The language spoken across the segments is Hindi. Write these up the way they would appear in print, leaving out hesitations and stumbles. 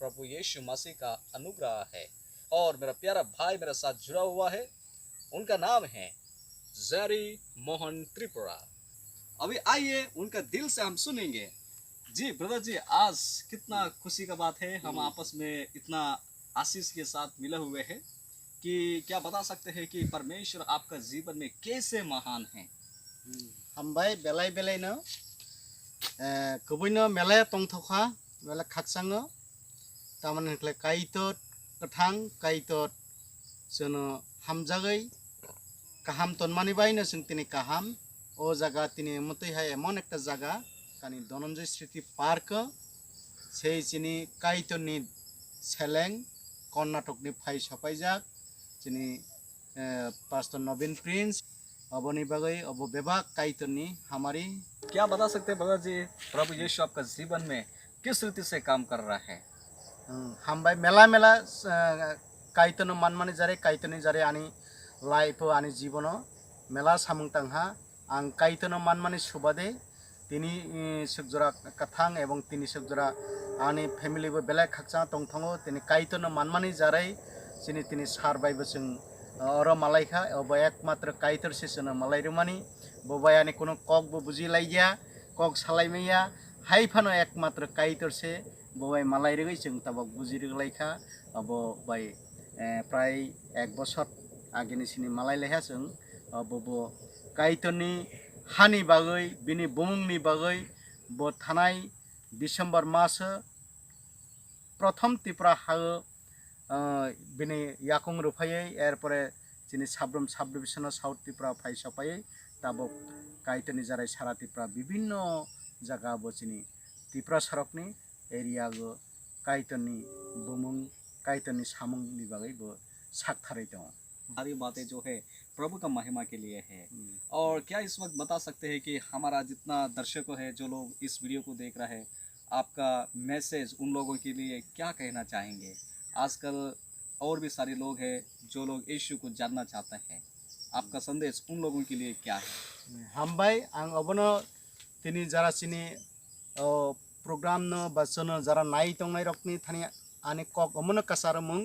प्रभु यीशु मसीह का अनुग्रह है। और मेरा प्यारा भाई मेरे साथ जुड़ा हुआ है, उनका नाम है जेरी मोहन त्रिपुरा। अभी आइए उनका दिल से हम सुनेंगे। जी ब्रदर जी, आज कितना खुशी का बात है, हम आपस में इतना आशीष के साथ मिले हुए हैं कि क्या बता सकते हैं कि परमेश्वर आपका जीवन में कैसे महान है। हामबाय बेलाय बेलायनो कबैनो मेलाय तंथखा मेला खाकसाङो तामान हक्ले काइतोत कथां काइतोत जोनो हामजागै काहाम तनमानि बायनो जों तिनि काहाम ओ जागा तिनि मतैहाय एमन एकटा जागा कानि Dhananjay Smriti park sei chini kaitoni seleng कर्नाटकनि फाइ सफायजाक chini पास्टर नवीन प्रिंस अबनी बागै अब बेबाक काइतनी हमारी। क्या बता सकते हैं ब्रदर जी, प्रभु यीशु आपका जीवन में किस रीति से काम कर रहा है। हामबाय मेला मेला काइतनो मानमानि जारे काइतनी जारे आनी लाइफ आनी जीवन मेला सामुं तांहा आं काइतनो मानमानि सुबादे तिनी सुगजरा कथां एवं तिनी सुगजरा आनी फैमिली बो बेला खाकसा तंथंगो तिनी काइतनो मानमानि जारे जिनि तिनी सारबायबो जों और मालायखा अब एकमात्र काइतर सेसन मालायरुमानी बबायानि कोनो कक बो बुजिलाइया कक सालायमैया हाइफानो एकमात्र काइतर से बबाय मालायरुगै जों ताबक बुजिरुगलाइखा अब बाय प्राय 1 बछर आगेनि सिनि मालायलाइहा जों अब बो काइतरनि हानि बागै बिनि बुमुंनि बागै बो थानाय डिसेम्बर मास प्रथम त्रिपुरा हा बिनि याकुं रुफायै एरपरे जिनि साब्रम साब डिविजन साउथ त्रिपुरा फाइ सफायै ताबो काइतनी जाराय सारा त्रिपुरा विभिन्न जगह बो जिनि त्रिपुरा सरकनि एरिया गो काइतनी बुमुं काइतनी सामुं नि बागै बो साकथारै दं। सारी बातें जो है प्रभु का महिमा के लिए है। और क्या इस वक्त बता सकते हैं कि हमारा जितना दर्शकों है, जो लोग इस वीडियो को देख रहे हैं, आपका मैसेज उन लोगों के लिए क्या कहना चाहेंगे। आजकल और भी सारे लोग हैं जो लोग यीशु को जानना चाहते हैं, आपका संदेश उन लोगों के लिए क्या है। हामबाय आं अबनो तिनी जारा सिनि प्रोग्राम न बसनो जारा नाइ तंनाय रकनि थानि आनि कक अमनो कासारमुं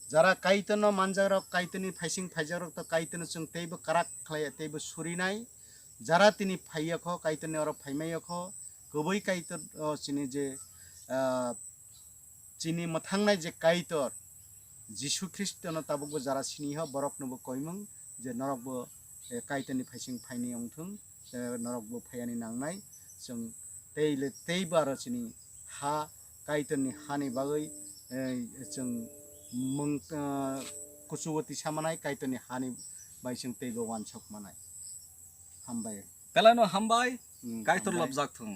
जारा काइतनो मानजारो काइतनी फाइसिं फाइजारो तो काइतनो जों तेबो काराक खालाय तेबो सुरिनाय जारा तिनि फाइयखो काइतनी और फाइमायखो गुबै काइतर चिनि जे चिनि मथांनाय जे काइतर जिसु ख्रिस्टनो ताबो जारा सिनि ह बरकनोबो कयमुं जे नरकबो काइतनी फाइसिं फाइनि अंथुं नरकबो फायानि नांनाय जों तेइले तेइबो आरो चिनि हा काइतनी हानि बागै जों मुं कुसुवती सामानाय काइतनी हानि बाइसिं तेइबो वानसक मानाय। हामबाय पेलानो हामबाय काइतर लबजाक थुं।